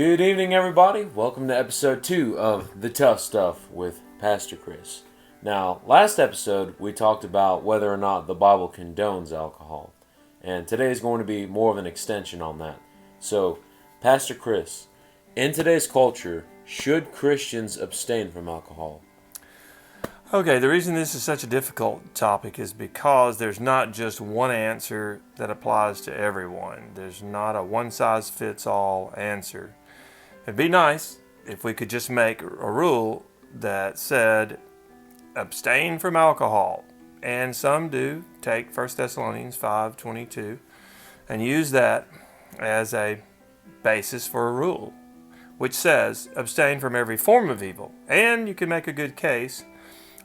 Good evening, everybody. Welcome to episode 2 of The Tough Stuff with Pastor Chris. Now, last episode we talked about whether or not the Bible condones alcohol, and today is going to be more of an extension on that. So, Pastor Chris, in today's culture, should Christians abstain from alcohol? Okay, the reason this is such a difficult topic is because there's not just one answer that applies to everyone. There's not a one-size-fits-all answer. It'd be nice if we could just make a rule that said, abstain from alcohol. And some do take 1 Thessalonians 5:22 and use that as a basis for a rule, which says, abstain from every form of evil. And you can make a good case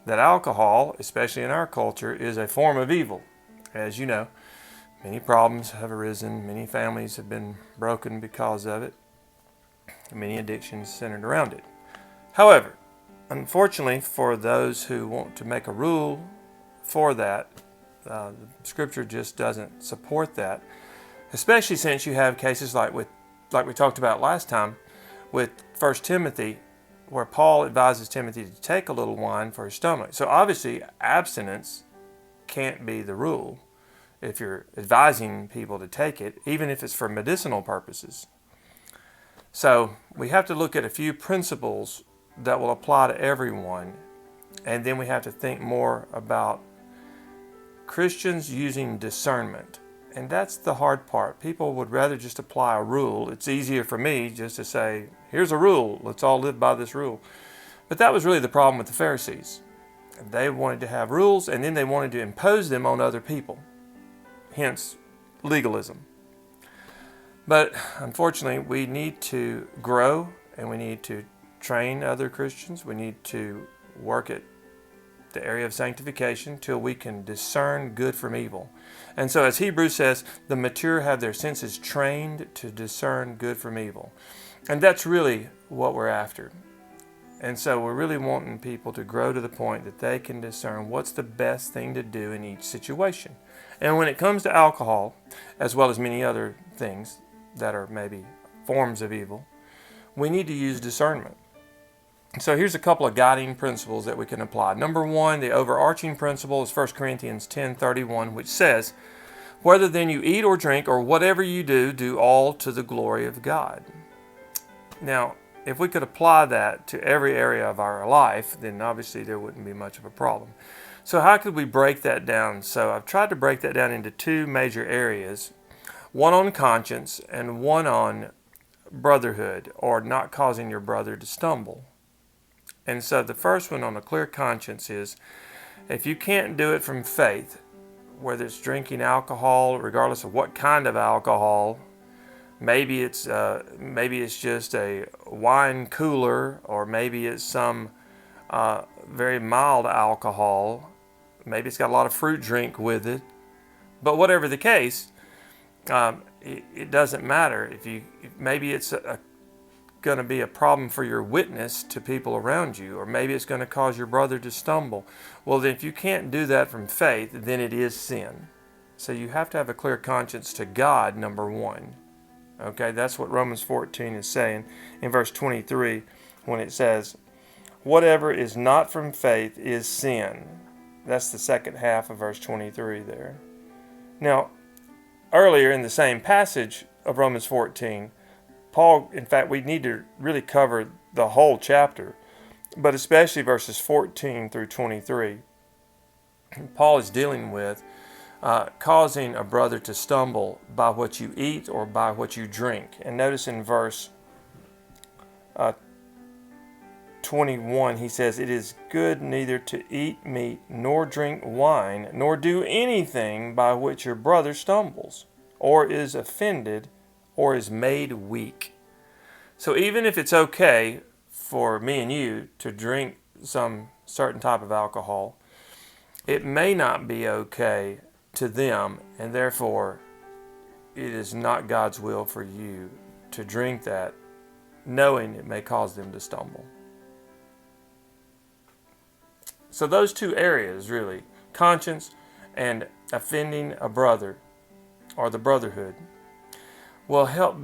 that alcohol, especially in our culture, is a form of evil. As you know, many problems have arisen, many families have been broken because of it, many addictions centered around it. However, unfortunately for those who want to make a rule for that, the Scripture just doesn't support that, especially since you have cases like we talked about last time with 1 Timothy, where Paul advises Timothy to take a little wine for his stomach. So obviously, abstinence can't be the rule if you're advising people to take it, even if it's for medicinal purposes. So we have to look at a few principles that will apply to everyone, and then we have to think more about Christians using discernment. And that's the hard part. People would rather just apply a rule. It's easier for me just to say, here's a rule. Let's all live by this rule. But that was really the problem with the Pharisees. They wanted to have rules, and then they wanted to impose them on other people. Hence, legalism. But unfortunately, we need to grow, and we need to train other Christians. We need to work at the area of sanctification till we can discern good from evil. And so as Hebrews says, the mature have their senses trained to discern good from evil. And that's really what we're after. And so we're really wanting people to grow to the point that they can discern what's the best thing to do in each situation. And when it comes to alcohol, as well as many other things that are maybe forms of evil, we need to use discernment. So here's a couple of guiding principles that we can apply. Number one, the overarching principle is 1 Corinthians 10:31, which says, whether then you eat or drink or whatever you do, do all to the glory of God. Now, if we could apply that to every area of our life, then obviously there wouldn't be much of a problem. So how could we break that down? So I've tried to break that down into two major areas, one on conscience and one on brotherhood, or not causing your brother to stumble. And so the first one on a clear conscience is, if you can't do it from faith, whether it's drinking alcohol, regardless of what kind of alcohol, maybe it's just a wine cooler, or maybe it's some very mild alcohol, maybe it's got a lot of fruit drink with it. But whatever the case, it doesn't matter. Maybe it's going to be a problem for your witness to people around you, or maybe it's going to cause your brother to stumble. Well, then if you can't do that from faith, then it is sin. So you have to have a clear conscience to God, number one. Okay, that's what Romans 14 is saying in verse 23 when it says, whatever is not from faith is sin. That's the second half of verse 23 there. Now, earlier in the same passage of Romans 14, Paul, in fact, we need to really cover the whole chapter, but especially verses 14 through 23. Paul is dealing with causing a brother to stumble by what you eat or by what you drink. And notice in verse 21, he says, it is good neither to eat meat nor drink wine, nor do anything by which your brother stumbles, or is offended, or is made weak. So even if it's okay for me and you to drink some certain type of alcohol, it may not be okay to them, and therefore it is not God's will for you to drink that, knowing it may cause them to stumble. So those two areas, really, conscience and offending a brother, or the brotherhood, will help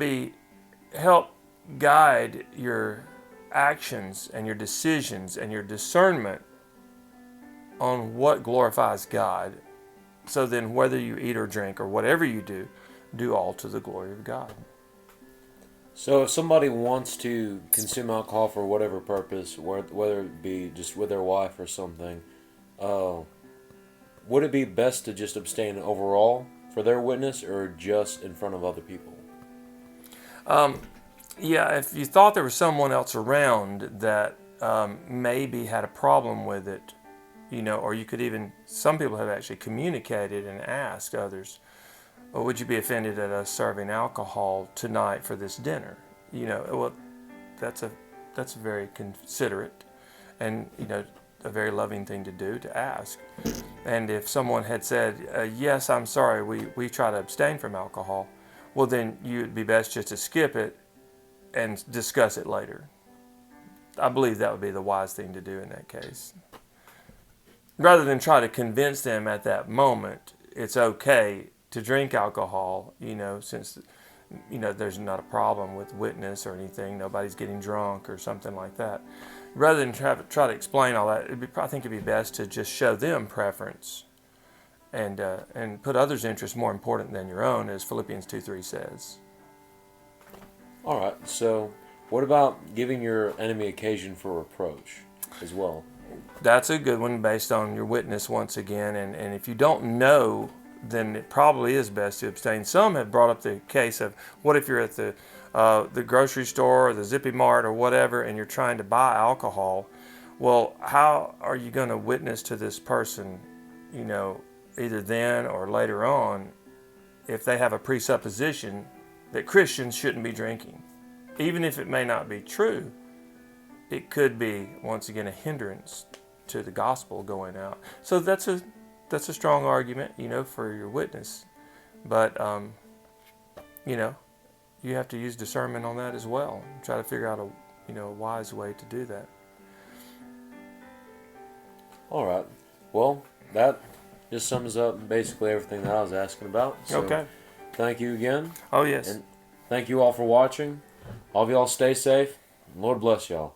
guide your actions and your decisions and your discernment on what glorifies God. So then whether you eat or drink or whatever you do all to the glory of God. So if somebody wants to consume alcohol for whatever purpose, whether it be just with their wife or something, would it be best to just abstain overall for their witness or just in front of other people? Yeah, if you thought there was someone else around that maybe had a problem with it, or you could even, some people have actually communicated and asked others, well, would you be offended at us serving alcohol tonight for this dinner? Well, that's a very considerate and, a very loving thing to do, to ask. And if someone had said, yes, I'm sorry, we try to abstain from alcohol, well, then you'd be best just to skip it and discuss it later. I believe that would be the wise thing to do in that case. Rather than try to convince them at that moment it's okay to drink alcohol, since, there's not a problem with witness or anything, nobody's getting drunk or something like that. Rather than try to explain all that, I think it'd be best to just show them preference and put others' interests more important than your own, as Philippians 2:3 says. All right, so what about giving your enemy occasion for reproach as well? That's a good one based on your witness once again. And if you don't know, then it probably is best to abstain. Some have brought up the case of, what if you're at the grocery store or the Zippy Mart or whatever, and you're trying to buy alcohol? Well, how are you going to witness to this person, either then or later on, if they have a presupposition that Christians shouldn't be drinking? Even if it may not be true, it could be, once again, a hindrance to the gospel going out. So that's a strong argument, for your witness. But, you have to use discernment on that as well. Try to figure out a wise way to do that. All right. Well, that just sums up basically everything that I was asking about. So Okay. Thank you again. Oh, yes. And thank you all for watching. All of y'all stay safe. Lord bless y'all.